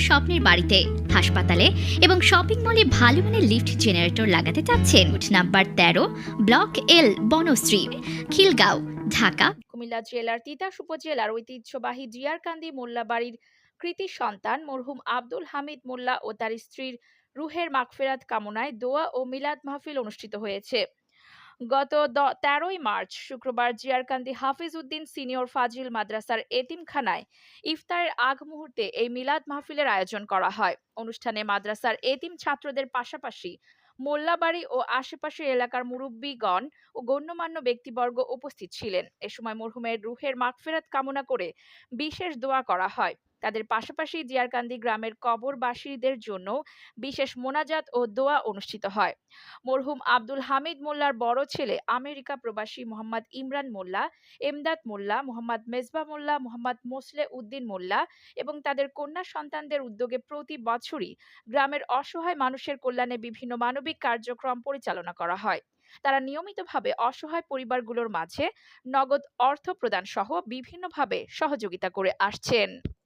স্বপ্নের বাড়িতে, হাসপাতালে এবং শপিং মলে ভালো মানের লিফট জেনারেটর লাগাতে চাচ্ছেন? Booth number 13, block L, Banasree, Khilgaon, Dhaka. Comilla জেলার তিতাস উপজেলার ঐতিহ্যবাহী জিয়ারকান্দি মোল্লা বাড়ির কৃতি সন্তান মরহুম আব্দুল হামিদ মোল্লা ও তার স্ত্রীর রুহের মাগফিরাত কামনায় দোয়া ও মিলাদ মাহফিল অনুষ্ঠিত হয়েছে। গত 13ই মার্চ শুক্রবার জিয়ারকান্দি হাফিজ উদ্দিন সিনিয়র ফাজিল মাদ্রাসার এতিমখানায় ইফতারের আগ মুহূর্তে এই মিলাদ মাহফিলের আয়োজন করা হয়। অনুষ্ঠানে মাদ্রাসার এতিম ছাত্রদের পাশাপাশি মোল্লাবাড়ি ও আশেপাশের এলাকার মুরব্বীগণ ও গণ্যমান্য ব্যক্তিবর্গ উপস্থিত ছিলেন। এ সময় মরহুমের রুহের মাগফিরাত কামনা করে বিশেষ দোয়া করা হয়। তাদের পাশাপাশি জিয়ারকান্দি গ্রামের কবরবাসীদের জন্য বিশেষ মোনাজাত ও দোয়া অনুষ্ঠিত হয়। মরহুম আব্দুল হামিদ মোল্লার বড় ছেলে আমেরিকা প্রবাসী মোহাম্মদ ইমরান মোল্লা, এমদাদ মোল্লা, মোহাম্মদ মেজবা মোল্লা, মোহাম্মদ মোসলে উদ্দিন মোল্লা এবং তাদের কন্যা সন্তানদের উদ্যোগে প্রতি বছরই গ্রামের অসহায় মানুষের কল্যাণে বিভিন্ন মানবিক কার্যক্রম পরিচালনা করা হয়। তারা নিয়মিতভাবে অসহায় পরিবারগুলোর মাঝে নগদ অর্থ প্রদান সহ বিভিন্নভাবে সহযোগিতা করে আসছেন।